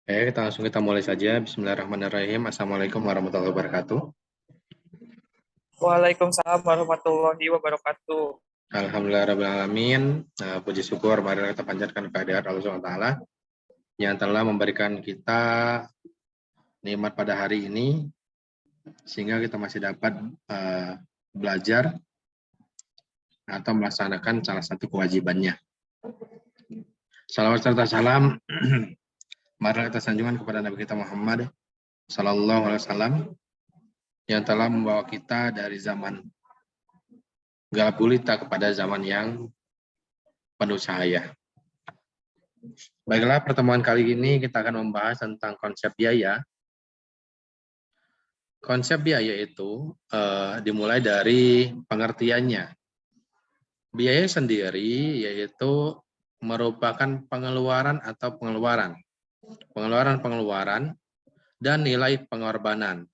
Kita mulai saja. Bismillahirrahmanirrahim. Assalamualaikum warahmatullahi wabarakatuh. Waalaikumsalam warahmatullahi wabarakatuh. Alhamdulillahirrahmanirrahim. Puji syukur mari kita panjatkan kehadirat Allah SWT yang telah memberikan kita nikmat pada hari ini sehingga kita masih dapat belajar atau melaksanakan salah satu kewajibannya. Salawat serta salam mari kita sanjungan kepada Nabi kita Muhammad Sallallahu Alaihi Wasallam yang telah membawa kita dari zaman gelap gulita kepada zaman yang penuh cahaya. Baiklah, pertemuan kali ini kita akan membahas tentang konsep biaya. Konsep biaya itu dimulai dari pengertiannya. Biaya sendiri yaitu merupakan pengeluaran atau pengeluaran dan nilai pengorbanan.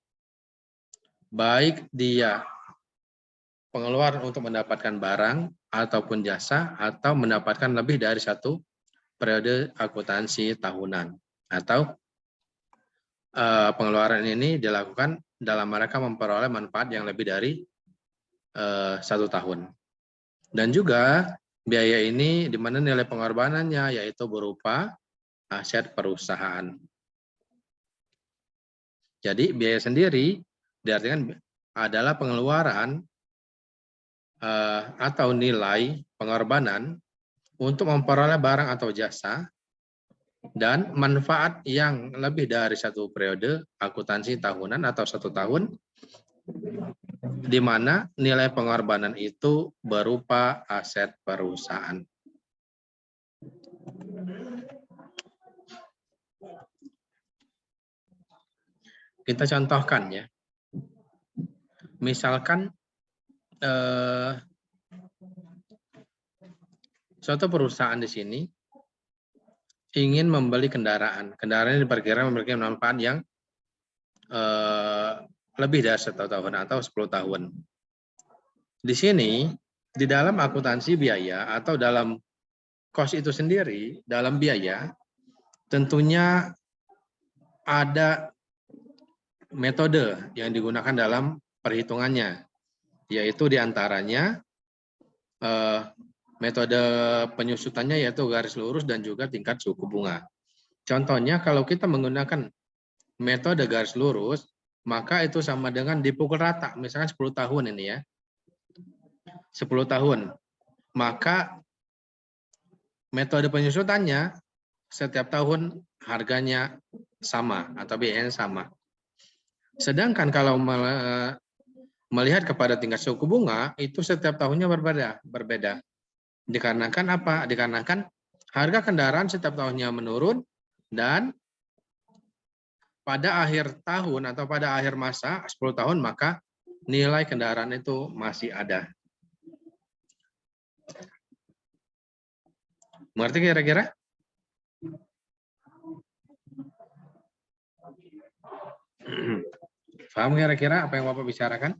Baik dia pengeluaran untuk mendapatkan barang ataupun jasa atau mendapatkan lebih dari satu periode akuntansi tahunan, atau pengeluaran ini dilakukan dalam mereka memperoleh manfaat yang lebih dari 1 tahun. Dan juga biaya ini di mana nilai pengorbanannya yaitu berupa aset perusahaan. Jadi biaya sendiri diartikan adalah pengeluaran atau nilai pengorbanan untuk memperoleh barang atau jasa dan manfaat yang lebih dari satu periode akuntansi tahunan atau 1 tahun, di mana nilai pengorbanan itu berupa aset perusahaan. Kita contohkan ya. Misalkan suatu perusahaan di sini ingin membeli kendaraan. Kendaraan ini diperkirakan memiliki manfaat yang lebih dari 1 tahun atau 10 tahun. Di sini, di dalam akuntansi biaya atau dalam kos itu sendiri, dalam biaya, tentunya ada metode yang digunakan dalam perhitungannya, yaitu diantaranya metode penyusutannya yaitu garis lurus dan juga tingkat suku bunga. Contohnya kalau kita menggunakan metode garis lurus, maka itu sama dengan dipukul rata, misalkan 10 tahun ini ya. 10 tahun. Maka metode penyusutannya setiap tahun harganya sama atau biayanya sama. Sedangkan kalau melihat kepada tingkat suku bunga, itu setiap tahunnya berbeda. Dikarenakan apa? Dikarenakan harga kendaraan setiap tahunnya menurun dan pada akhir tahun atau pada akhir masa 10 tahun maka nilai kendaraan itu masih ada. Mengerti kira-kira? Paham kira-kira apa yang Bapak bicarakan?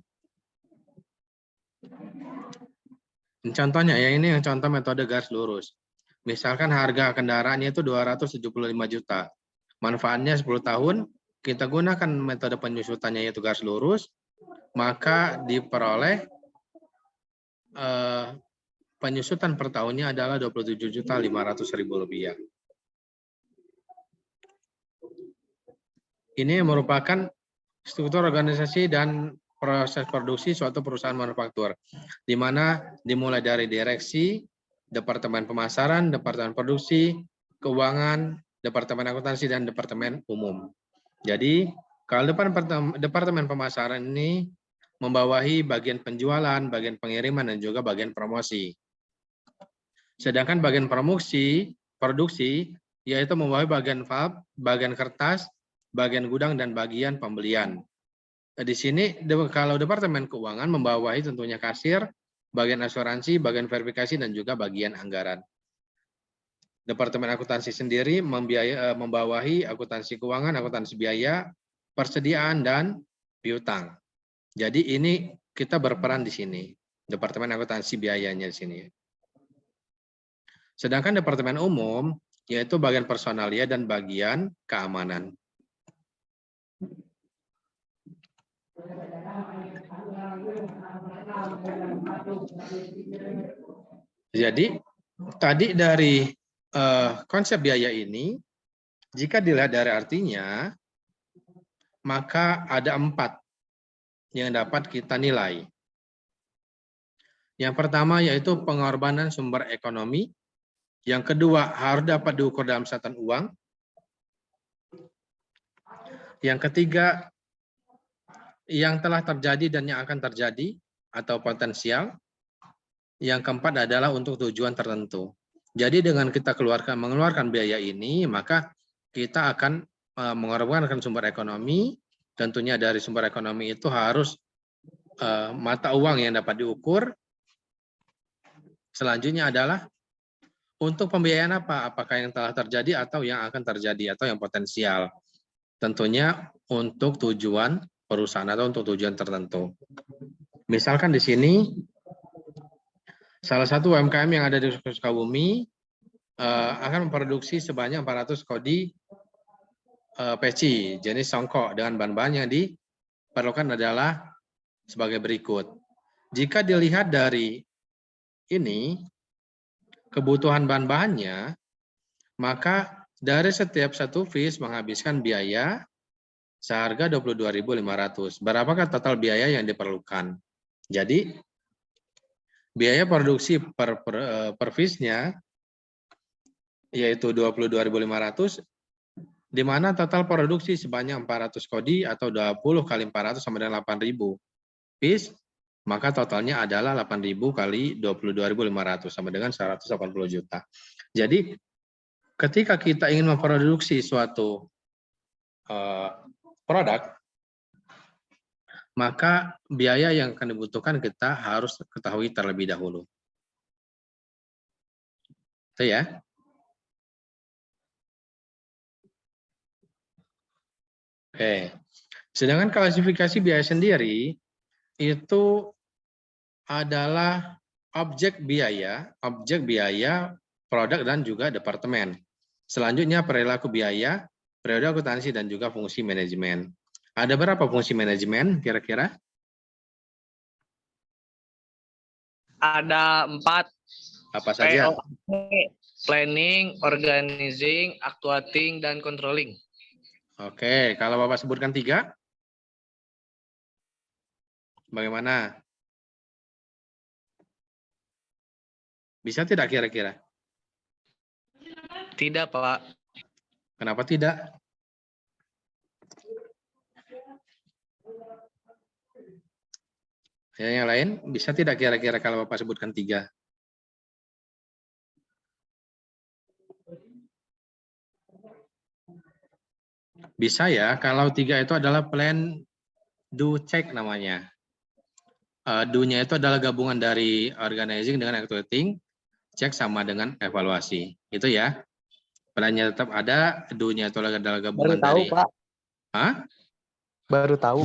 Contohnya ya, ini yang contoh metode garis lurus. Misalkan harga kendaraannya itu 275 juta. Manfaatnya 10 tahun, kita gunakan metode penyusutannya yaitu garis lurus, maka diperoleh penyusutan per tahunnya adalah 27.500.000 rupiah. Ini merupakan struktur organisasi dan proses produksi suatu perusahaan manufaktur, di mana dimulai dari direksi, departemen pemasaran, departemen produksi, keuangan, departemen akuntansi, dan departemen umum. Jadi, kalau departemen pemasaran ini membawahi bagian penjualan, bagian pengiriman, dan juga bagian promosi. Sedangkan bagian produksi, yaitu membawahi bagian valve, bagian kertas, bagian gudang, dan bagian pembelian. Di sini, kalau departemen keuangan membawahi tentunya kasir, bagian asuransi, bagian verifikasi, dan juga bagian anggaran. Departemen akuntansi sendiri membawahi akuntansi keuangan, akuntansi biaya, persediaan, dan piutang. Jadi ini kita berperan di sini, departemen akuntansi biayanya di sini. Sedangkan departemen umum yaitu bagian personalia dan bagian keamanan. Jadi tadi dari konsep biaya ini, jika dilihat dari artinya, maka ada 4 yang dapat kita nilai. Yang pertama yaitu pengorbanan sumber ekonomi. Yang kedua harus dapat diukur dalam satuan uang. Yang ketiga yang telah terjadi dan yang akan terjadi atau potensial. Yang keempat adalah untuk tujuan tertentu. Jadi dengan kita mengeluarkan biaya ini, maka kita akan mengorbankan sumber ekonomi. Tentunya dari sumber ekonomi itu harus mata uang yang dapat diukur. Selanjutnya adalah untuk pembiayaan apa? Apakah yang telah terjadi atau yang akan terjadi atau yang potensial. Tentunya untuk tujuan perusahaan atau untuk tujuan tertentu. Misalkan di sini salah satu UMKM yang ada di Sukabumi akan memproduksi sebanyak 400 kodi peci jenis songkok dengan bahan-bahan yang diperlukan adalah sebagai berikut. Jika dilihat dari ini kebutuhan bahan-bahannya, maka dari setiap satu piece menghabiskan biaya seharga 22.500. Berapakah total biaya yang diperlukan? Jadi biaya produksi per piece-nya yaitu 22.500, di mana total produksi sebanyak 400 kodi atau 20 kali 400 sama dengan 8.000 piece, maka totalnya adalah 8.000 kali 22.500 sama dengan 180 juta. Jadi ketika kita ingin memproduksi suatu produk, maka biaya yang akan dibutuhkan kita harus ketahui terlebih dahulu. Itu ya. Oke. Sedangkan klasifikasi biaya sendiri itu adalah objek biaya, produk dan juga departemen. Selanjutnya perilaku biaya, periode akuntansi dan juga fungsi manajemen. Ada berapa fungsi manajemen kira-kira? Ada 4. Apa saja? Planning, organizing, actuating, dan controlling. Oke, kalau Bapak sebutkan 3, bagaimana? Bisa tidak kira-kira? Tidak, Pak. Kenapa tidak? Yang lain, bisa tidak kira-kira kalau Bapak sebutkan 3? Bisa ya, kalau 3 itu adalah plan, do, check namanya. Do-nya itu adalah gabungan dari organizing dengan actuating, check sama dengan evaluasi. Itu ya. Plan-nya tetap ada, do-nya itu adalah gabungan Baru tahu, dari... Pak. Hah? Baru tahu.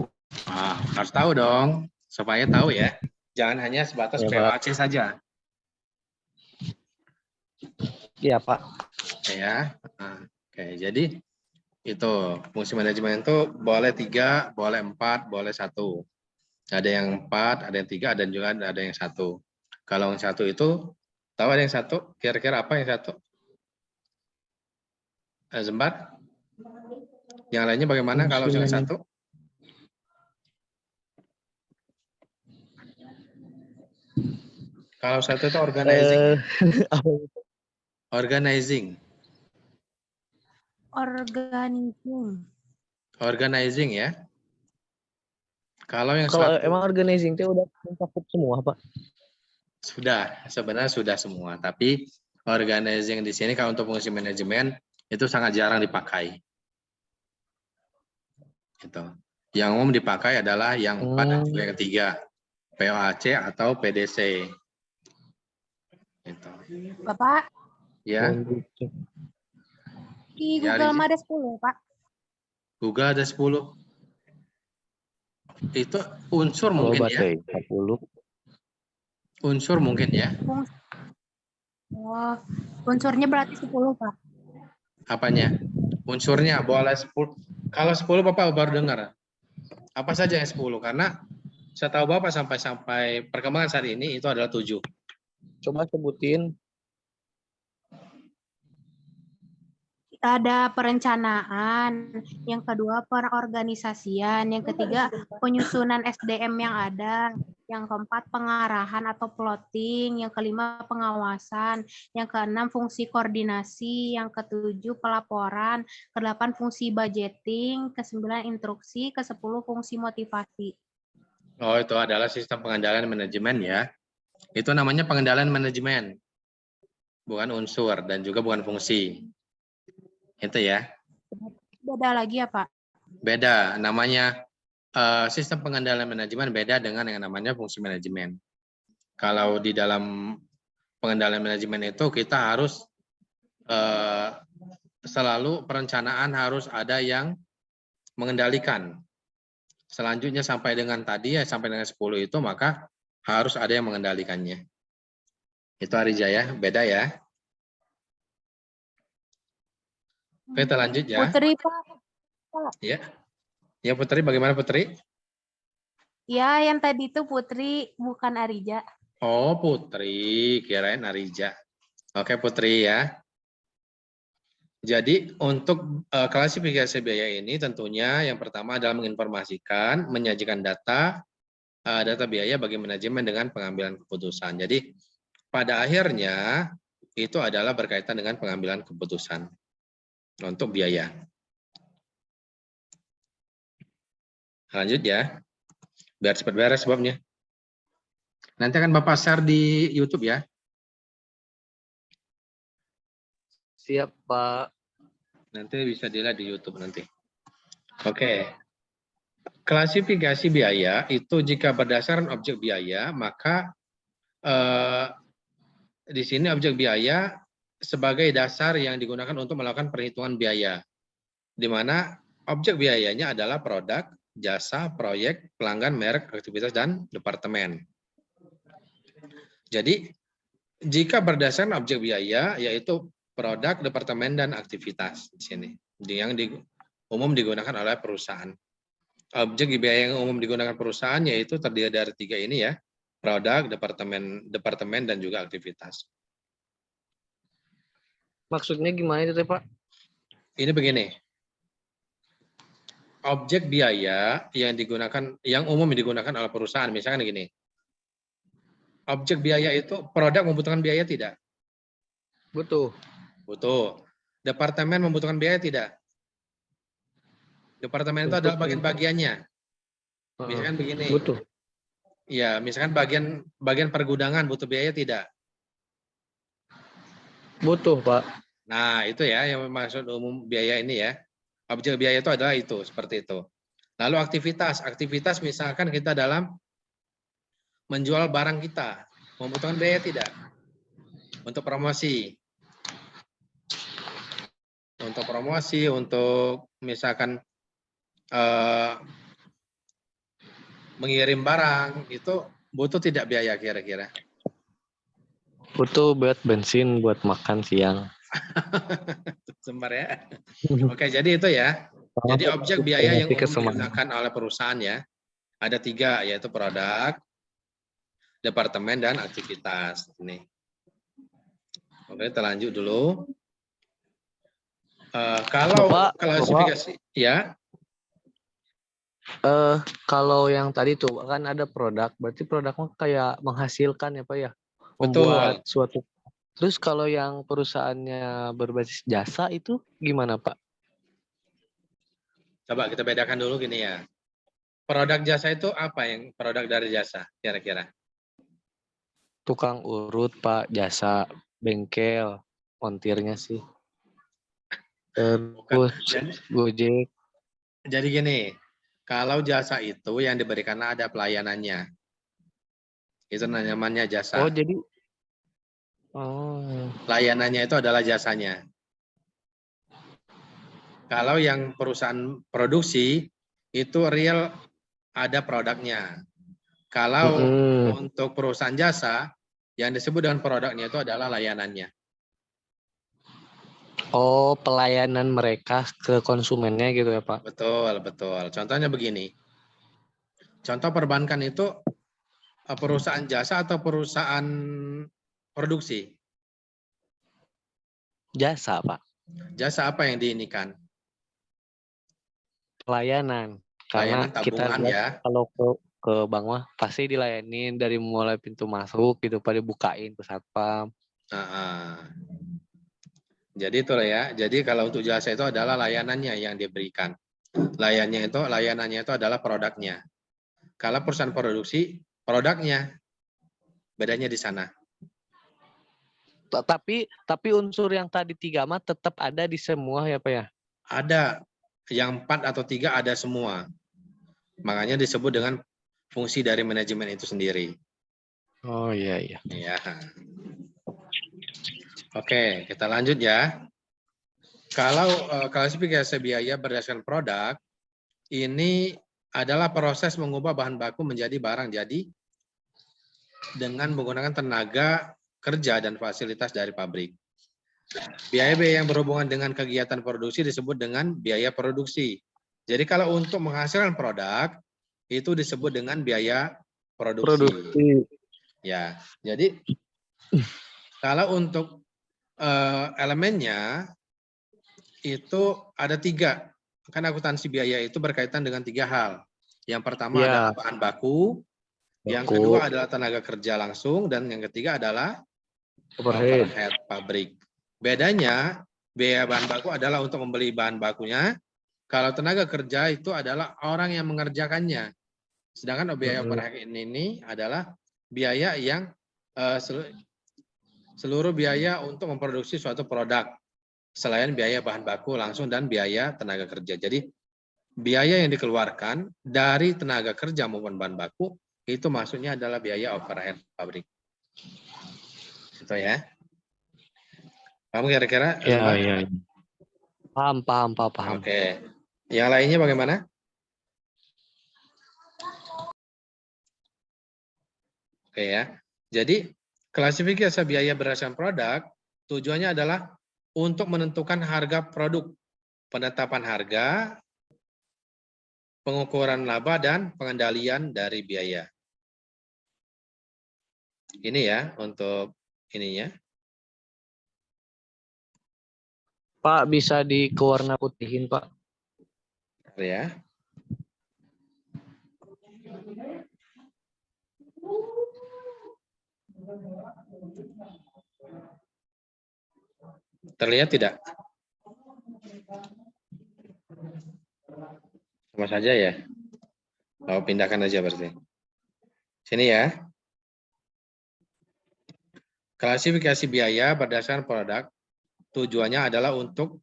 Harus tahu dong, supaya tahu ya. Jangan hanya sebatas Ya, POAC saja. Iya, Pak. Ya. Oke, jadi itu fungsi manajemen itu boleh 3, boleh 4, boleh 1. Ada yang 4, ada yang 3, dan juga ada yang 1. Kalau yang 1 itu, tahu ada yang 1? Kira-kira apa yang 1? Zembar? Yang lainnya bagaimana kalau yang 1? Kalau 1 itu organizing. Organizing. Organizing ya. Kalau yang Kalau 1, emang organizing itu udah mencakup semua, Pak. Sudah, sebenarnya sudah semua. Tapi organizing di sini kalau untuk fungsi manajemen itu sangat jarang dipakai. Gitu. Yang umum dipakai adalah yang 4 dan juga yang 3, POAC atau PDC. Gitu. Bapak, Ya. di Ya, Google Rizik. ada 10, Pak. Google ada 10. Itu unsur Kalau mungkin ya. 40. Unsur mungkin ya. Oh, unsurnya berarti 10, Pak. Apanya? Unsurnya boleh 10. Kalau 10 Bapak baru dengar. Apa saja yang 10? Karena saya tahu Bapak sampai perkembangan saat ini itu adalah 7. Coba sebutin. Ada perencanaan, yang kedua perorganisasian, yang ketiga penyusunan SDM yang ada, yang keempat pengarahan atau plotting, yang kelima pengawasan, yang keenam fungsi koordinasi, yang ketujuh pelaporan, kedelapan fungsi budgeting, kesembilan instruksi, kesepuluh fungsi motivasi. Oh, itu adalah sistem pengendalian manajemen ya. Itu namanya pengendalian manajemen. Bukan unsur dan juga bukan fungsi. Itu ya. Beda lagi ya, Pak? Beda, namanya sistem pengendalian manajemen beda dengan yang namanya fungsi manajemen. Kalau di dalam pengendalian manajemen itu kita harus selalu perencanaan harus ada yang mengendalikan. Selanjutnya sampai dengan tadi ya sampai dengan 10 itu maka harus ada yang mengendalikannya. Itu Arija ya, beda ya. Oke, kita lanjut ya. Putri, Pak. Ya. Ya Putri, bagaimana Putri? Ya, yang tadi itu Putri, bukan Arija. Oh, Putri, kirain Arija. Oke, Putri ya. Jadi untuk klasifikasi biaya ini tentunya yang pertama adalah menginformasikan, menyajikan data biaya bagi manajemen dengan pengambilan keputusan. Jadi pada akhirnya itu adalah berkaitan dengan pengambilan keputusan untuk biaya. Lanjut ya, biar cepat beres sebabnya. Nanti akan Bapak share di YouTube ya. Siap, Pak. Nanti bisa dilihat di YouTube nanti. Oke. Klasifikasi biaya itu jika berdasarkan objek biaya, maka di sini objek biaya sebagai dasar yang digunakan untuk melakukan perhitungan biaya. Di mana objek biayanya adalah produk, jasa, proyek, pelanggan, merek, aktivitas, dan departemen. Jadi, jika berdasarkan objek biaya, yaitu produk, departemen, dan aktivitas di sini, yang umum digunakan oleh perusahaan. Objek biaya yang umum digunakan perusahaan yaitu terdiri dari 3 ini ya, produk, departemen, dan juga aktivitas. Maksudnya gimana itu, Pak? Ini begini. Objek biaya yang umum digunakan oleh perusahaan, misalkan gini. Objek biaya itu produk membutuhkan biaya tidak? Butuh. Butuh. Departemen membutuhkan biaya tidak? Departemen itu adalah bagian-bagiannya. Misalkan begini. Butuh. Ya, misalkan bagian pergudangan butuh biaya tidak? Butuh, Pak. Nah, itu ya yang maksud umum biaya ini ya. Objek biaya itu adalah itu, seperti itu. Lalu aktivitas misalkan kita dalam menjual barang kita, membutuhkan biaya tidak? Untuk promosi. Untuk misalkan mengirim barang, itu butuh tidak biaya kira-kira? Butuh buat bensin buat makan siang. Sembar ya. Oke, jadi itu ya. Jadi objek biaya yang umum digunakan oleh perusahaan ya. Ada 3, yaitu produk, departemen, dan aktivitas. Ini. Oke, kita lanjut dulu. Kalau klasifikasi, ya. Kalau yang tadi tuh kan ada produk, berarti produknya kayak menghasilkan ya Pak ya? Betul. Membuat suatu. Terus kalau yang perusahaannya berbasis jasa itu gimana Pak? Coba kita bedakan dulu gini ya. Produk jasa itu apa yang produk dari jasa kira-kira? Tukang urut Pak, jasa, bengkel, montirnya sih. Terus Gojek. Jadi gini, kalau jasa itu yang diberikan ada pelayanannya. Itu namanya jasa. Oh jadi. Layanannya itu adalah jasanya. Kalau yang perusahaan produksi itu real ada produknya. Kalau untuk perusahaan jasa yang disebut dengan produknya itu adalah layanannya. Oh, pelayanan mereka ke konsumennya gitu ya, Pak? Betul, betul. Contohnya begini. Contoh perbankan itu perusahaan jasa atau perusahaan produksi? Jasa, Pak. Jasa apa yang diinikan? Pelayanan. Karena Layanan kita tabungan lihat ya. kalau ke bank mah pasti dilayanin dari mulai pintu masuk gitu, Pak, dibukain ke satpam. Jadi itulah ya. Jadi kalau untuk jasa itu adalah layanannya yang diberikan. Layanannya itu adalah produknya. Kalau perusahaan produksi, produknya. Bedanya di sana. Tapi unsur yang tadi 3 mah tetap ada di semua ya, Pak ya? Ada yang 4 atau 3 ada semua. Makanya disebut dengan fungsi dari manajemen itu sendiri. Oh iya iya. Ya. Oke, kita lanjut ya. Kalau klasifikasi biaya berdasarkan produk, ini adalah proses mengubah bahan baku menjadi barang jadi dengan menggunakan tenaga kerja dan fasilitas dari pabrik. Biaya-biaya yang berhubungan dengan kegiatan produksi disebut dengan biaya produksi. Jadi kalau untuk menghasilkan produk, itu disebut dengan biaya produksi. Ya, jadi kalau untuk elemennya itu ada 3. Kan akuntansi biaya itu berkaitan dengan 3 hal. Yang pertama adalah bahan baku, yang kedua adalah tenaga kerja langsung, dan yang ketiga adalah overhead pabrik. Bedanya, biaya bahan baku adalah untuk membeli bahan bakunya, kalau tenaga kerja itu adalah orang yang mengerjakannya. Sedangkan biaya overhead ini adalah biaya yang seluruh biaya untuk memproduksi suatu produk, selain biaya bahan baku langsung dan biaya tenaga kerja. Jadi biaya yang dikeluarkan dari tenaga kerja maupun bahan baku itu maksudnya adalah biaya overhead pabrik. Itu ya. Kamu kira-kira? Ya, ya. Paham. Oke. Yang lainnya bagaimana? Oke ya. Jadi klasifikasi biaya berdasarkan produk tujuannya adalah untuk menentukan harga produk, penetapan harga, pengukuran laba, dan pengendalian dari biaya. Ini ya untuk ininya. Pak, bisa warna putihin, Pak. Ya. Terlihat tidak? Sama saja ya. Oh, pindahkan aja berarti. Sini ya. Klasifikasi biaya berdasarkan produk tujuannya adalah untuk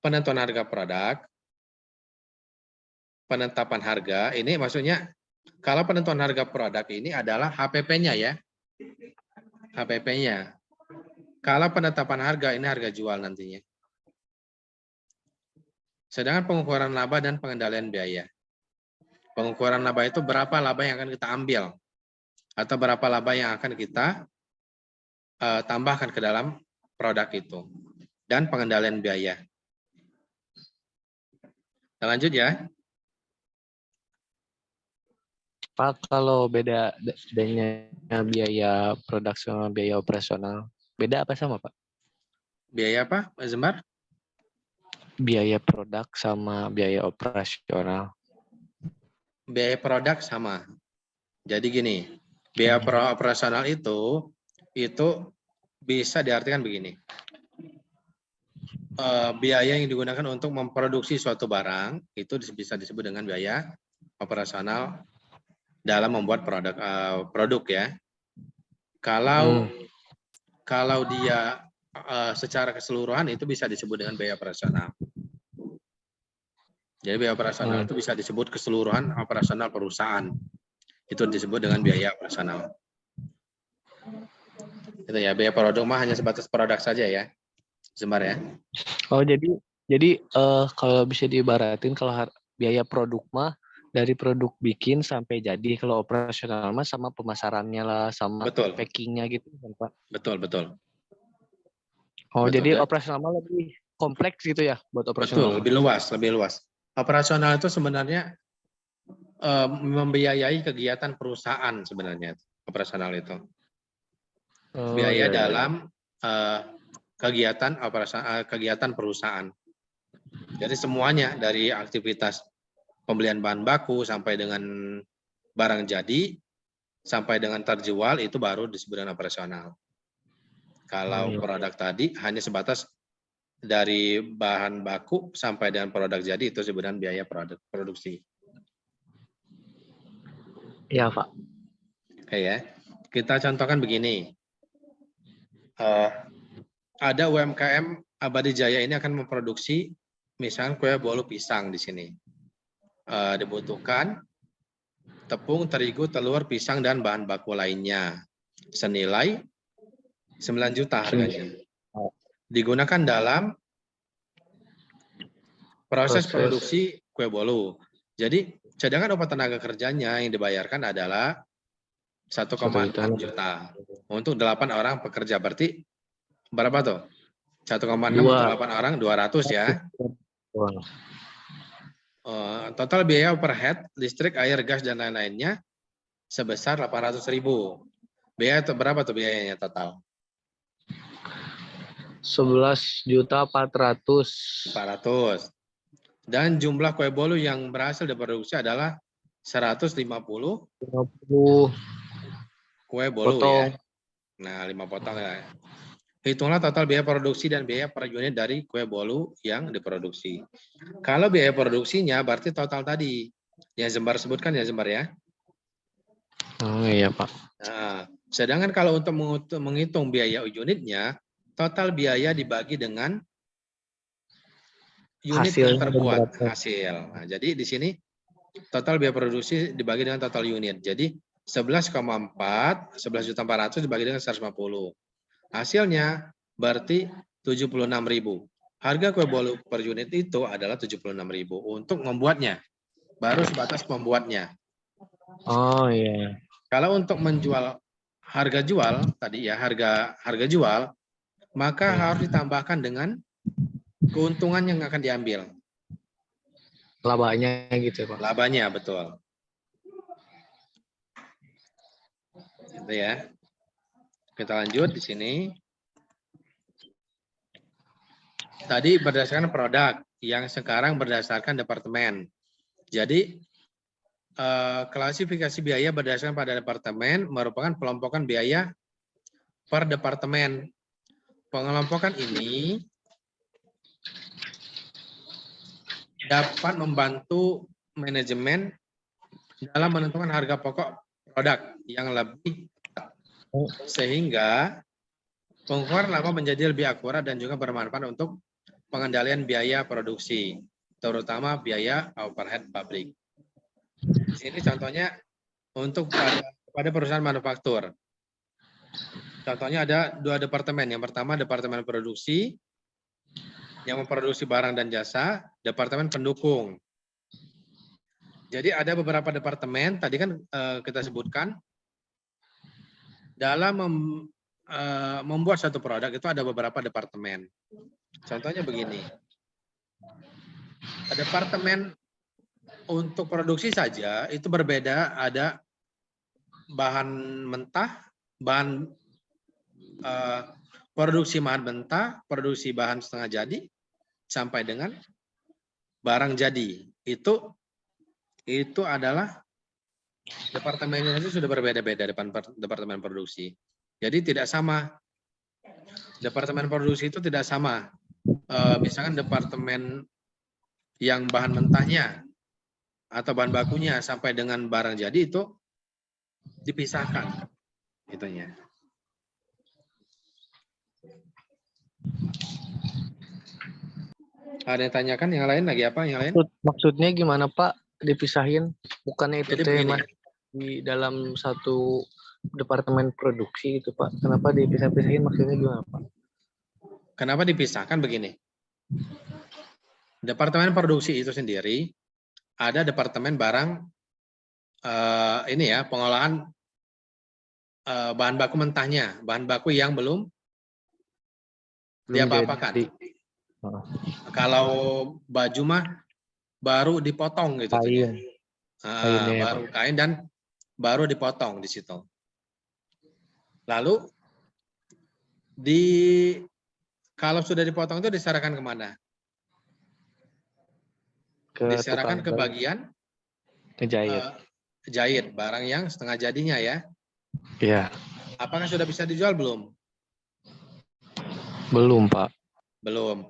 penentuan harga produk, penetapan harga. Ini maksudnya kalau penentuan harga produk ini adalah HPP-nya ya. HPP-nya. Kalau penetapan harga ini harga jual nantinya. Sedangkan pengukuran laba dan pengendalian biaya. Pengukuran laba itu berapa laba yang akan kita ambil atau berapa laba yang akan kita tambahkan ke dalam produk itu. Dan pengendalian biaya. Kita lanjut ya. Pak, kalau bedanya biaya produksi sama biaya operasional, beda apa sama, Pak? Biaya apa, Pak Zembar? Biaya produk sama biaya operasional. Biaya produk sama. Jadi gini, biaya operasional itu bisa diartikan begini. Biaya yang digunakan untuk memproduksi suatu barang itu bisa disebut dengan biaya operasional dalam membuat produk ya. Kalau dia secara keseluruhan itu bisa disebut dengan biaya operasional. Jadi biaya operasional itu bisa disebut keseluruhan operasional perusahaan. Itu disebut dengan biaya operasional. Itu ya, biaya produk mah hanya sebatas produk saja ya. Zembar ya. Oh, jadi kalau bisa diibaratin kalau biaya produk mah dari produk bikin sampai jadi, kalau operasional mah sama pemasarannya lah, sama Betul. packingnya gitu kan, Pak? Betul. Oh, Betul, jadi kan? operasional mah lebih kompleks gitu ya buat Betul, operasional. lebih luas, lebih luas. Operasional itu sebenarnya membiayai kegiatan perusahaan sebenarnya. Operasional itu Oh, biaya iya, iya, iya. dalam kegiatan perusahaan. Jadi semuanya dari aktivitas pembelian bahan baku sampai dengan barang jadi sampai dengan terjual itu baru disebut dengan operasional. Kalau iya. produk tadi hanya sebatas dari bahan baku sampai dengan produk jadi itu sebenarnya biaya produksi. Iya, Pak. Oke ya. Kita contohkan begini. Ada UMKM Abadi Jaya ini akan memproduksi misalnya kue bolu pisang di sini. Dibutuhkan tepung, terigu, telur, pisang, dan bahan baku lainnya. Senilai 9 juta harganya. Digunakan dalam proses produksi kue bolu. Jadi, cadangan upah tenaga kerjanya yang dibayarkan adalah 1,6 juta. Untuk 8 orang pekerja, berarti berapa tuh? 1,6 untuk 8 orang, 200 ya. Total biaya overhead, listrik, air, gas, dan lain-lainnya sebesar 800.000. Biaya itu berapa tuh biayanya total? 11.400.000. 400. Dan jumlah kue bolu yang berhasil diproduksi adalah 150 50 kue bolu potong. ya. Nah, 5 potong ya. Hitunglah total biaya produksi dan biaya per unit dari kue bolu yang diproduksi. Kalau biaya produksinya berarti total tadi yang Zembar sebutkan ya Zembar ya. Oh iya Pak. Nah, sedangkan kalau untuk menghitung biaya unitnya, total biaya dibagi dengan unit yang terbuat hasil. Nah, jadi di sini total biaya produksi dibagi dengan total unit. Jadi 11,4, 11.400.000 dibagi dengan 150. Hasilnya berarti 76.000. Harga kue bolu per unit itu adalah 76.000 untuk membuatnya. Baru sebatas membuatnya. Oh iya. Kalau untuk menjual harga jual tadi ya, harga jual, maka harus ditambahkan dengan keuntungan yang akan diambil. Labanya gitu Pak. Labanya betul. Itu ya. Kita lanjut di sini. Tadi berdasarkan produk, yang sekarang berdasarkan departemen. Jadi klasifikasi biaya berdasarkan pada departemen merupakan pelompokan biaya per departemen. Pengelompokan ini dapat membantu manajemen dalam menentukan harga pokok produk yang lebih sehingga pengukuran laba menjadi lebih akurat dan juga bermanfaat untuk pengendalian biaya produksi, terutama biaya overhead pabrik. Ini contohnya untuk pada perusahaan manufaktur. Contohnya ada 2 departemen. Yang pertama departemen produksi yang memproduksi barang dan jasa, departemen pendukung. Jadi ada beberapa departemen tadi kan kita sebutkan dalam membuat satu produk itu ada beberapa departemen. Contohnya begini. Departemen untuk produksi saja itu berbeda, ada bahan mentah, bahan produksi bahan mentah, produksi bahan setengah jadi, sampai dengan barang jadi. Itu adalah departemennya saja sudah berbeda-beda departemen produksi. Jadi tidak sama. Departemen produksi itu tidak sama. Misalkan departemen yang bahan mentahnya atau bahan bakunya sampai dengan barang jadi itu dipisahkan. Itunya. Ada yang tanyakan yang lain lagi apa? Yang lain? Maksudnya gimana Pak? Dipisahin? Bukannya itu Jadi begini. di dalam satu departemen produksi itu Pak? Kenapa dipisah-pisahin? Maksudnya gimana Pak? Kenapa dipisahkan begini? Departemen produksi itu sendiri ada departemen barang ini ya pengolahan bahan baku mentahnya, bahan baku yang belum Diapa-apakan. jadi. Oh, Kalau baju mah baru dipotong gitu tuh ya. kain. Kainnya ya, Baru kain dan baru dipotong di situ. Lalu kalau sudah dipotong itu diserahkan kemana? Ke Diserahkan ke tukang bagian ngejahit. jahit, barang yang setengah jadinya ya. Iya, Apakah sudah bisa dijual belum? belum Pak. Belum.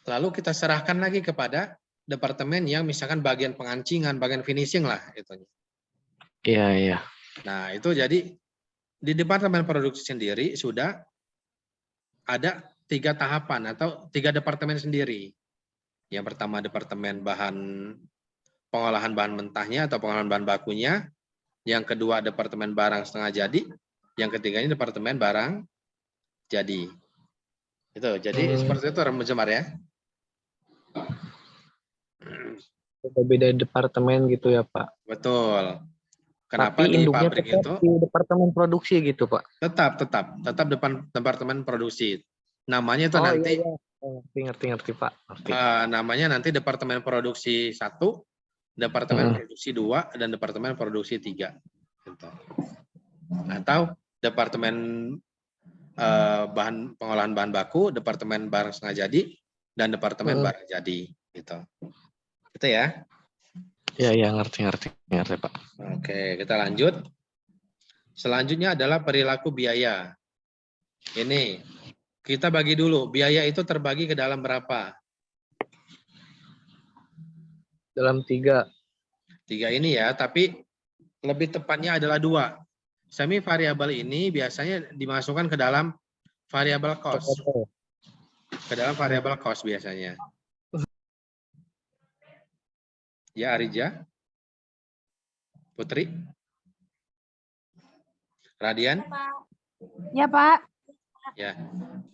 Lalu kita serahkan lagi kepada departemen yang misalkan bagian pengancingan, bagian finishing lah itu. Iya, iya. Nah, itu jadi di departemen produksi sendiri sudah ada 3 tahapan atau 3 departemen sendiri. Yang pertama departemen pengolahan bahan mentahnya atau pengolahan bahan bakunya. Yang kedua departemen barang setengah jadi. Yang ketiga ini departemen barang jadi. Itu. Jadi seperti itu Mas Jemar ya. Beda departemen gitu ya Pak. Betul. Kenapa Tapi di induknya pabrik tetap itu di departemen produksi gitu Pak. tetap departemen produksi. Namanya itu Oh nanti iya, iya. Oh, ngerti Pak. Ngerti. namanya nanti departemen produksi 1, departemen produksi 2 dan departemen produksi 3. Gitu. Atau departemen pengolahan bahan baku, departemen barang setengah jadi dan departemen barang jadi gitu. Gitu ya. Iya, ngerti Pak. Oke, kita lanjut. Selanjutnya adalah perilaku biaya. Ini kita bagi dulu, biaya itu terbagi ke dalam berapa? Dalam 3. 3 ini ya, tapi lebih tepatnya adalah 2. Semi variabel ini biasanya dimasukkan ke dalam variabel cost. Ke dalam variabel cost biasanya. Ya, Arija? Putri? Radian? Ya, Pak. Ya.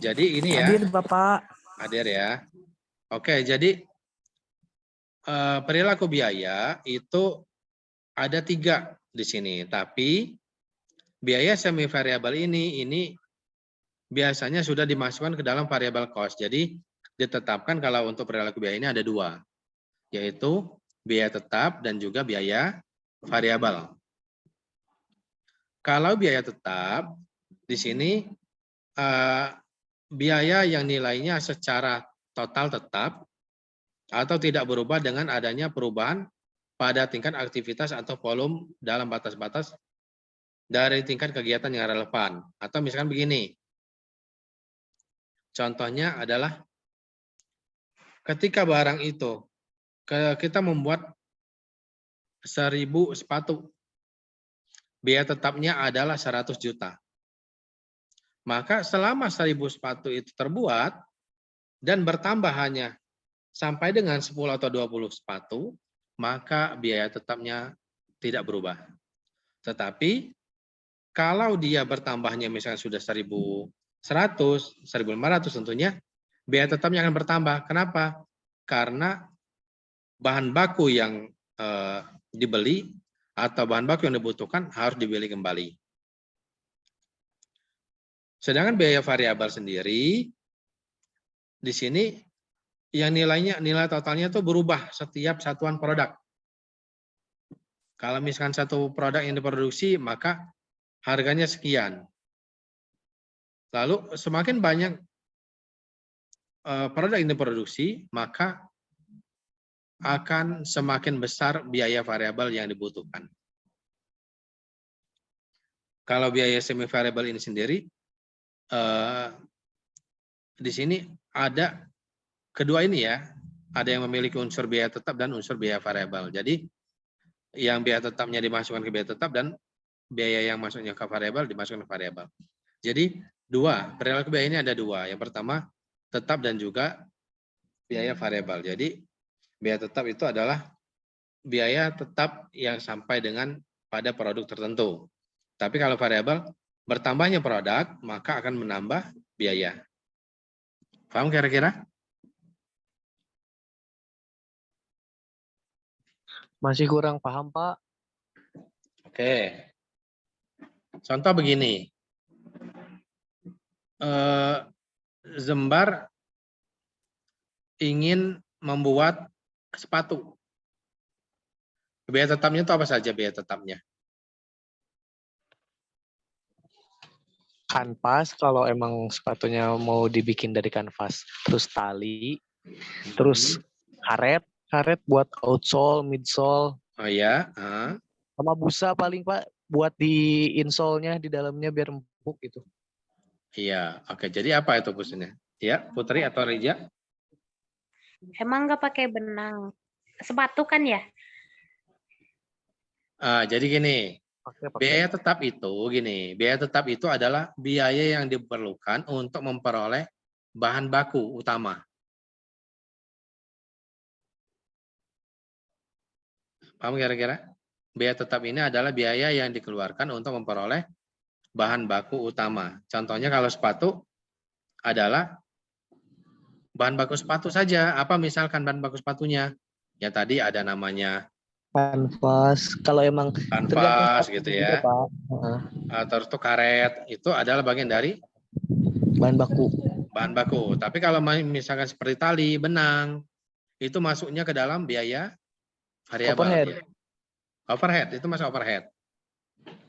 Jadi ini ya. Hadir Bapak. Hadir ya. Oke, jadi perilaku biaya itu ada 3 di sini. Tapi biaya semi variabel ini biasanya sudah dimasukkan ke dalam variabel cost. Jadi ditetapkan kalau untuk perilaku biaya ini ada 2. Yaitu biaya tetap dan juga biaya variabel. Kalau biaya tetap, di sini biaya yang nilainya secara total tetap atau tidak berubah dengan adanya perubahan pada tingkat aktivitas atau volume dalam batas-batas dari tingkat kegiatan yang relevan. Atau misalkan begini, contohnya adalah ketika barang itu kita membuat 1000 sepatu, biaya tetapnya adalah 100 juta. Maka selama 1000 sepatu itu terbuat dan bertambah hanya sampai dengan 10 atau 20 sepatu, maka biaya tetapnya tidak berubah. Tetapi kalau dia bertambahnya misalnya sudah 1100, 1500 tentunya biaya tetapnya akan bertambah. Kenapa? Karena bahan baku yang dibeli atau bahan baku yang dibutuhkan harus dibeli kembali. Sedangkan biaya variabel sendiri di sini yang nilai totalnya itu berubah setiap satuan produk. Kalau misalkan satu produk yang diproduksi maka harganya sekian. Lalu semakin banyak produk yang diproduksi maka akan semakin besar biaya variabel yang dibutuhkan. Kalau biaya semi variabel ini sendiri di sini ada kedua ini ya, ada yang memiliki unsur biaya tetap dan unsur biaya variabel. Jadi yang biaya tetapnya dimasukkan ke biaya tetap dan biaya yang masuknya ke variabel dimasukkan ke variabel. Jadi perilaku biaya ini ada 2. Yang pertama tetap dan juga biaya variabel. Jadi biaya tetap itu adalah biaya tetap yang sampai dengan pada produk tertentu. Tapi kalau variabel bertambahnya produk maka akan menambah biaya. Paham kira-kira? Masih kurang paham Pak. Oke. Contoh begini. Jembar ingin membuat sepatu. Biaya tetapnya itu apa saja biaya tetapnya? Kanvas kalau emang sepatunya mau dibikin dari kanvas. Terus tali, terus karet buat outsole, midsole, Oh ya, sama busa paling Pak buat di insole-nya di dalamnya biar empuk gitu. iya. Oke, jadi apa itu busnya? Ya, Putri atau Rija? Emang nggak pakai benang. Sepatu kan ya? Jadi gini, Pakai. biaya tetap itu gini, biaya tetap itu adalah biaya yang diperlukan untuk memperoleh bahan baku utama. Paham kira-kira? Biaya tetap ini adalah biaya yang dikeluarkan untuk memperoleh bahan baku utama. Contohnya kalau sepatu adalah bahan baku sepatu saja. Apa misalkan bahan baku sepatunya? Ya tadi ada namanya Kanvas. Kalau emang tergantung kanvas sepatu gitu juga, ya. Pak. Terus itu karet, itu adalah bagian dari Bahan baku. bahan baku. Tapi kalau misalkan seperti tali, benang, itu masuknya ke dalam biaya variabel. Overhead. Overhead, itu masuk overhead.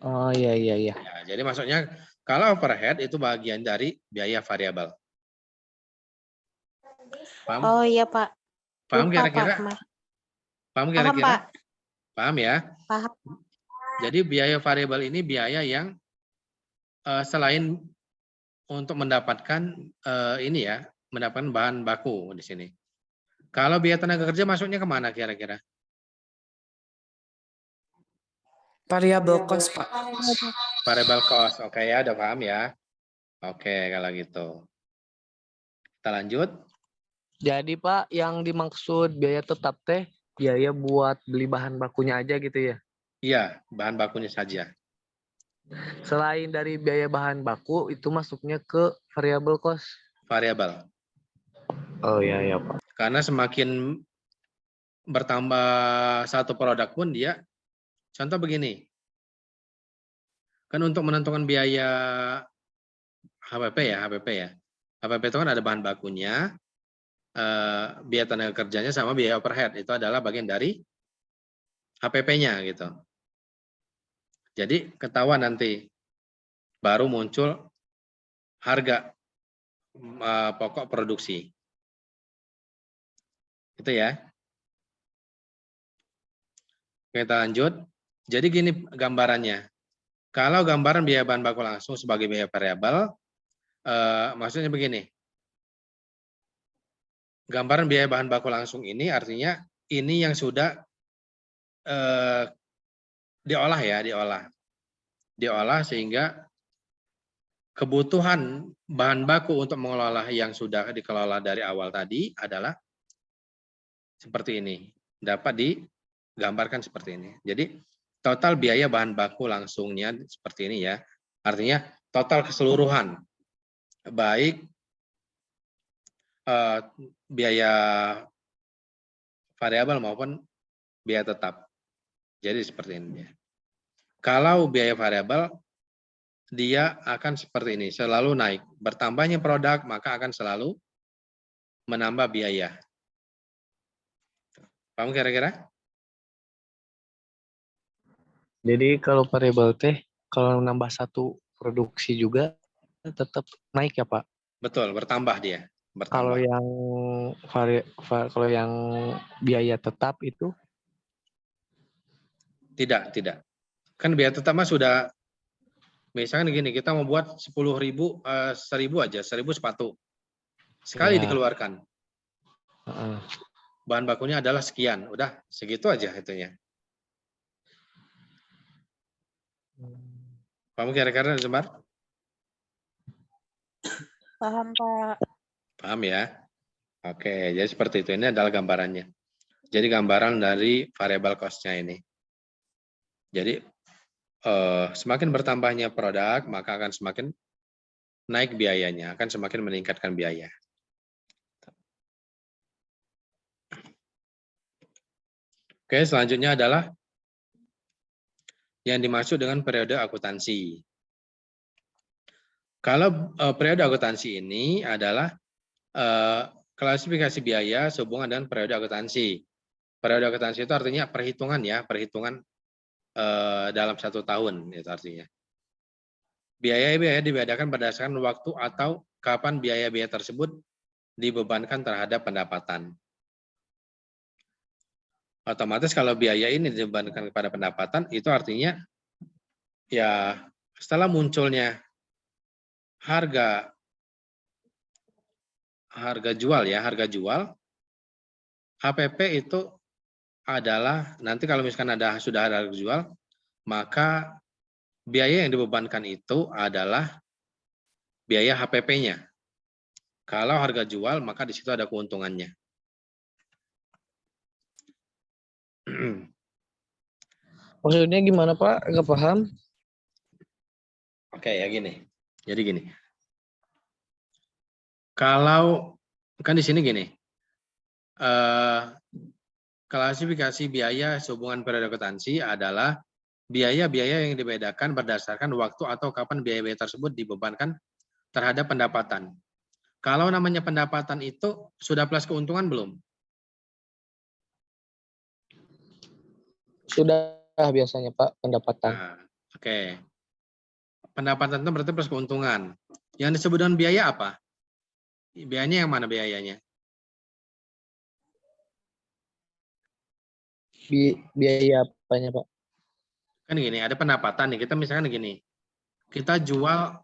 Oh iya iya iya. Ya, jadi maksudnya kalau overhead itu bagian dari biaya variabel. Paham? Oh iya Pak. Paham Lupa Pak. kira-kira? Mas. Paham Paham kira-kira? Pak. Paham ya? Paham. Jadi biaya variabel ini biaya yang selain untuk mendapatkan ini ya, mendapatkan bahan baku di sini. Kalau biaya tenaga kerja masuknya kemana kira-kira? Variable cost, Pak. Variable cost, oke ya, udah paham ya? Oke, kalau gitu. Kita lanjut. Jadi Pak, yang dimaksud biaya tetap teh biaya buat beli bahan bakunya aja gitu ya. Iya, bahan bakunya saja. Selain dari biaya bahan baku itu masuknya ke variable cost. Variabel. Oh iya iya Pak. Karena semakin bertambah satu produk pun dia, contoh begini, kan untuk menentukan biaya HPP ya, HPP itu kan ada bahan bakunya, biaya tenaga kerjanya sama biaya overhead, itu adalah bagian dari HPP-nya gitu. Jadi ketahuan nanti, baru muncul harga pokok produksi. Itu ya. Kita lanjut. Jadi gini gambarannya. Kalau gambaran biaya bahan baku langsung sebagai biaya variabel, maksudnya begini. Gambaran biaya bahan baku langsung ini artinya ini yang sudah diolah ya, diolah sehingga kebutuhan bahan baku untuk mengelola yang sudah dikelola dari awal tadi adalah seperti ini. Dapat digambarkan seperti ini. Jadi total biaya bahan baku langsungnya seperti ini ya. Artinya total keseluruhan baik biaya variabel maupun biaya tetap. Jadi seperti ini. Kalau biaya variabel dia akan seperti ini, selalu naik. Bertambahnya produk maka akan selalu menambah biaya. Paham kira-kira? Jadi kalau variable teh kalau nambah satu produksi juga tetap naik ya Pak. Betul, bertambah dia. Kalau Bertambah. yang kalau yang biaya tetap itu Tidak. Kan biaya tetap mah sudah, misalkan gini, kita mau buat 10.000, 1.000 aja, 1.000 sepatu. Sekali ya, dikeluarkan. heeh. Bahan bakunya adalah sekian. Udah, segitu aja itunya. Paham kira-kira, Zemar? Paham Pak. Paham ya? Oke, jadi seperti itu. Ini adalah gambarannya. Jadi gambaran dari variable cost-nya ini. Jadi semakin bertambahnya produk, maka akan semakin naik biayanya, akan semakin meningkatkan biaya. Oke, selanjutnya adalah yang dimaksud dengan periode akuntansi. Kalau periode akuntansi ini adalah klasifikasi biaya sehubungan dengan periode akuntansi. Periode akuntansi itu artinya perhitungan ya, perhitungan dalam 1 tahun itu artinya. Biaya-biaya dibedakan berdasarkan waktu atau kapan biaya-biaya tersebut dibebankan terhadap pendapatan. Otomatis kalau biaya ini dibebankan kepada pendapatan, itu artinya ya setelah munculnya harga jual ya, harga jual, HPP itu adalah nanti kalau misalkan sudah ada harga jual, maka biaya yang dibebankan itu adalah biaya HPP-nya. Kalau harga jual, maka di situ ada keuntungannya. Maksudnya gimana Pak? Nggak paham. Oke ya gini. Jadi gini. Kalau kan di sini gini. Klasifikasi biaya sehubungan periode akuntansi adalah biaya-biaya yang dibedakan berdasarkan waktu atau kapan biaya-biaya tersebut dibebankan terhadap pendapatan. Kalau namanya pendapatan itu sudah plus keuntungan belum? Sudah biasanya Pak pendapatan. Nah, oke. Pendapatan itu berarti plus keuntungan. Yang disebut dengan biaya apa? Biayanya yang mana biayanya? Biaya apanya Pak? Kan gini, ada pendapatan nih. Kita misalkan gini, kita jual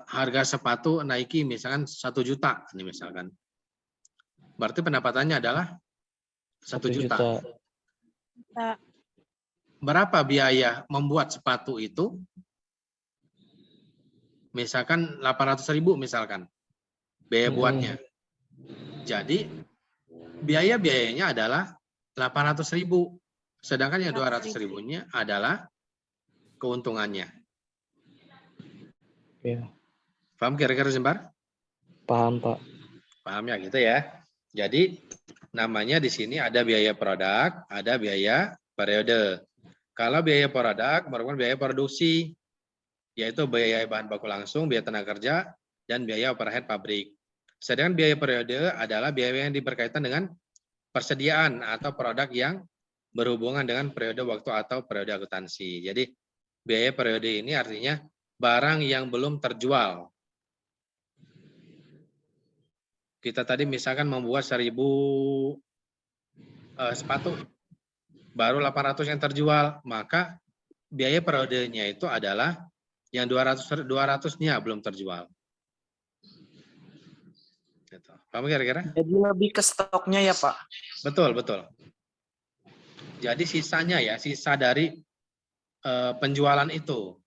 harga sepatu Nike misalkan 1 juta, nih misalkan. Berarti pendapatannya adalah 1 juta. Berapa biaya membuat sepatu itu? Misalkan 800.000 misalkan biaya buatnya. Jadi biaya-biayanya adalah 800.000. Sedangkan yang 200.000-nya adalah keuntungannya. Ya. Paham kira-kira Jembar? Paham Pak. Paham ya gitu ya. Jadi namanya di sini ada biaya produk, ada biaya periode. Kalau biaya produk merupakan biaya produksi, yaitu biaya bahan baku langsung, biaya tenaga kerja, dan biaya overhead pabrik. Sedangkan biaya periode adalah biaya yang berkaitan dengan persediaan atau produk yang berhubungan dengan periode waktu atau periode akuntansi. Jadi biaya periode ini artinya barang yang belum terjual. Kita tadi misalkan membuat 1.000 sepatu, baru 800 yang terjual, maka biaya periodenya itu adalah yang 200-nya belum terjual. Gitu. Paham kira-kira? Jadi lebih ke stoknya ya Pak? Betul, betul. Jadi sisanya ya, sisa dari penjualan itu.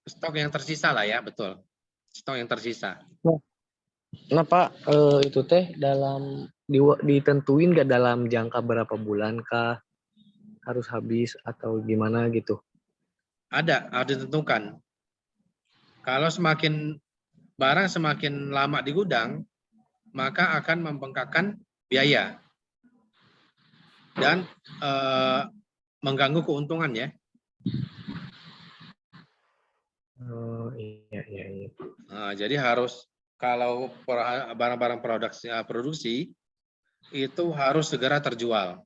Stok yang tersisa lah ya, betul. Stok yang tersisa. Nah Pak, itu teh dalam ditentuin nggak dalam jangka berapa bulan kah harus habis atau gimana gitu? Ada, harus ditentukan. Kalau barang semakin lama di gudang, maka akan membengkakkan biaya dan mengganggu keuntungan ya. Oh iya. Nah, jadi harus kalau barang-barang produksi itu harus segera terjual.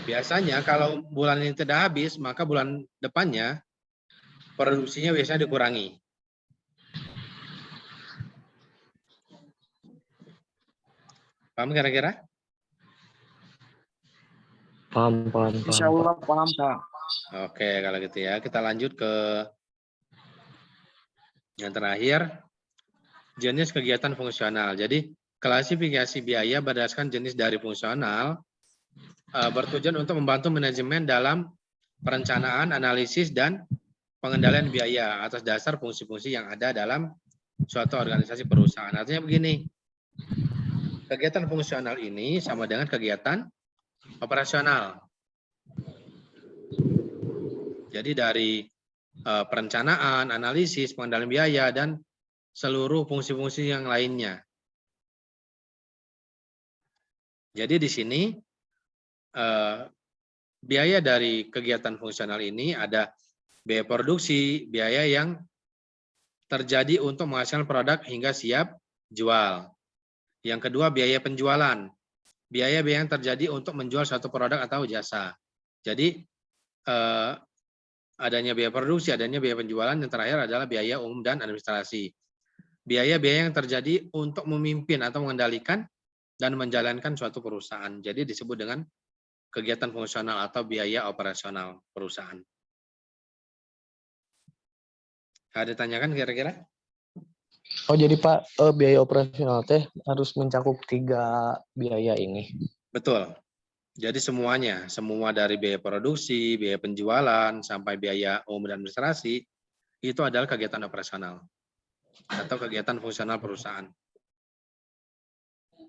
Biasanya kalau bulan ini tidak habis, maka bulan depannya produksinya biasanya dikurangi. Paham kira-kira? Paham. Insya Allah paham Pak. Oke, kalau gitu ya. Kita lanjut ke yang terakhir, jenis kegiatan fungsional. Jadi, klasifikasi biaya berdasarkan jenis dari fungsional bertujuan untuk membantu manajemen dalam perencanaan, analisis, dan pengendalian biaya atas dasar fungsi-fungsi yang ada dalam suatu organisasi perusahaan. Artinya begini, kegiatan fungsional ini sama dengan kegiatan operasional. Jadi dari perencanaan, analisis, pengendalian biaya, dan seluruh fungsi-fungsi yang lainnya. Jadi di sini biaya dari kegiatan fungsional ini ada Biaya produksi, biaya yang terjadi untuk menghasilkan produk hingga siap jual. Yang kedua, biaya penjualan. Biaya-biaya yang terjadi untuk menjual suatu produk atau jasa. Jadi, adanya biaya produksi, adanya biaya penjualan, yang terakhir adalah biaya umum dan administrasi. Biaya-biaya yang terjadi untuk memimpin atau mengendalikan dan menjalankan suatu perusahaan. Jadi disebut dengan kegiatan fungsional atau biaya operasional perusahaan. Ada ditanyakan kira-kira? Oh jadi Pak, biaya operasional teh harus mencakup 3 biaya ini. Betul. Jadi semuanya, semua dari biaya produksi, biaya penjualan, sampai biaya umum dan administrasi, itu adalah kegiatan operasional atau kegiatan fungsional perusahaan.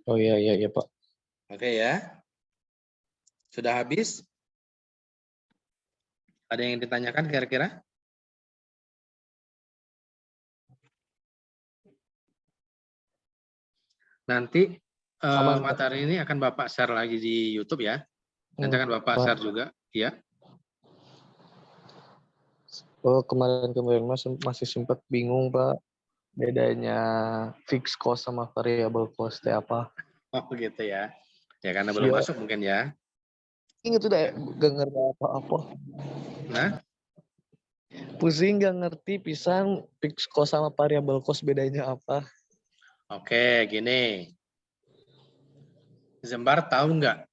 Oh iya Pak. Oke ya. Sudah habis? Ada yang ditanyakan kira-kira? Nanti materi ini akan Bapak share lagi di YouTube ya. Nanti akan Bapak share juga, ya. Oh kemarin masih sempat bingung Pak, bedanya fixed cost sama variable cost teh apa? Oh gitu ya. Ya karena belum masuk mungkin ya. Ini tuh deh gak ngerti apa-apa. Nah, Pusing gak ngerti pisan fixed cost sama variable cost bedanya apa? oke, gini. Zembar tahu nggak?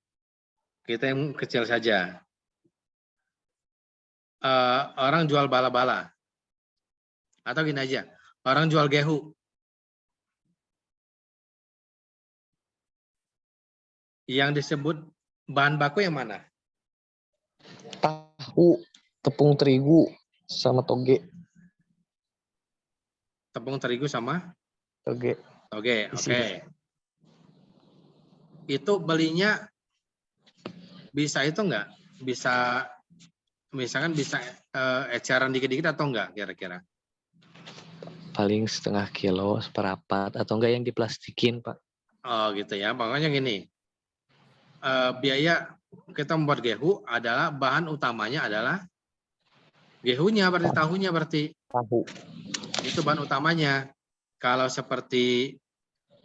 Kita yang kecil saja. Orang jual bala-bala. Atau gini aja, orang jual gehu. Yang disebut bahan baku yang mana? Tahu, tepung terigu, sama toge. Tepung terigu sama Toge. toge, Isi. oke. Itu belinya bisa itu enggak? Bisa, misalkan bisa eceran dikit-dikit atau enggak kira-kira? Paling setengah kilo, seperapat, atau enggak yang diplastikin Pak. Oh gitu ya, pokoknya gini. Biaya kita membuat gehu adalah bahan utamanya adalah gehunya, berarti tahunya berarti. Tahu. Itu bahan utamanya. Kalau seperti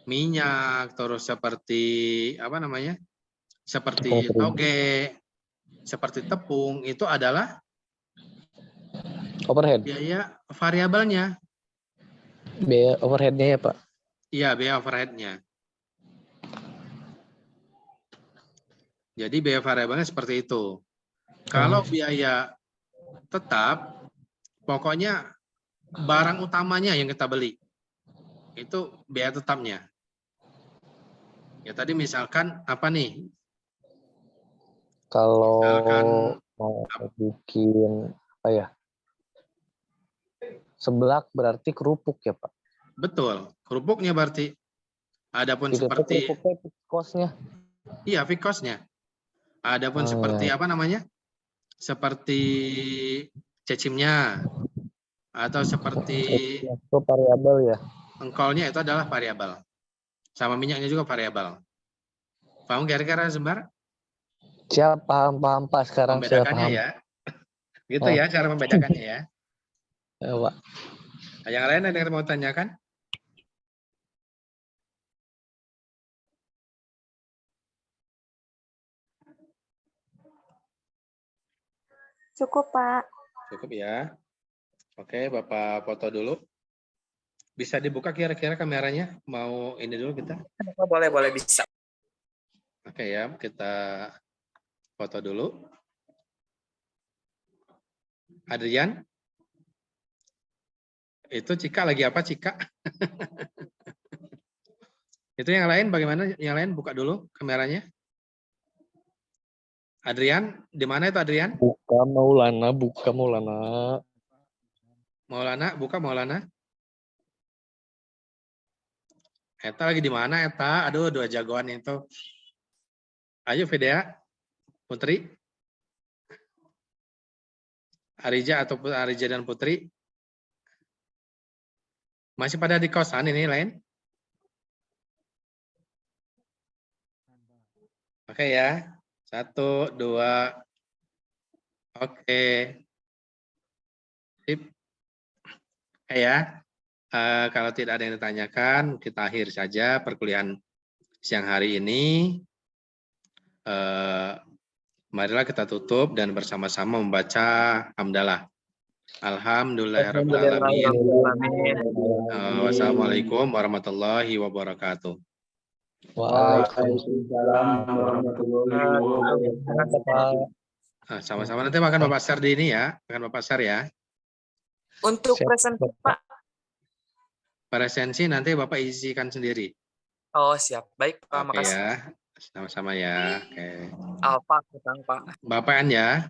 minyak, terus seperti apa namanya? Seperti toge, seperti tepung, itu adalah Overhead. biaya variabelnya. Biaya overheadnya ya Pak. Iya, biaya overheadnya. Jadi biaya variabelnya seperti itu. Kalau biaya tetap, pokoknya barang utamanya yang kita beli. Itu biaya tetapnya. Ya tadi misalkan apa nih? Kalau Misalkan mau bikin apa ya? Seblak berarti kerupuk ya Pak. betul, kerupuknya berarti. Adapun Itu seperti kerupuknya cost-nya. iya, fixed cost-nya. Adapun seperti apa namanya? Seperti cecimnya atau seperti Itu variabel ya. engkolnya itu adalah variabel. Sama minyaknya juga variabel. Paham kira-kira Sembar? Siap, paham Pak sekarang sudah Membedakannya paham. ya. Gitu ya cara membedakannya ya. Ya, Pak. Yang lain ada yang mau tanyakan? Cukup, Pak. Cukup ya. Oke, Bapak foto dulu. Bisa dibuka kira-kira kameranya? Mau ini dulu kita? Boleh bisa. Oke ya, kita foto dulu. Adrian? Itu Cika lagi apa, Cika? Itu yang lain bagaimana? Yang lain buka dulu kameranya. Adrian, di mana itu Adrian? Buka Maulana. Maulana, buka Maulana. Eta lagi di mana Eta? Aduh, dua jagoan itu. Ayo Vidya, Putri. Arija atau Arija dan Putri. Masih pada di kosan ini lain? Oke ya. 1, 2. Oke. Sip. Ya, kalau tidak ada yang ditanyakan, kita akhir saja perkuliahan siang hari ini. Marilah kita tutup dan bersama-sama membaca hamdalah. Alhamdulillahirrahmanirrahim. Wassalamualaikum warahmatullahi wabarakatuh. Waalaikumsalam warahmatullahi wabarakatuh. Sama-sama nanti makan Bapak Sar di ini ya, makan Bapak Sar ya. Untuk Siap. presentasi Pak. Presensi nanti Bapak isikan sendiri. Oh siap. Baik Pak, Oke makasih. ya, sama-sama ya. Oke. Alfa, Kang Pak. Bapak ya.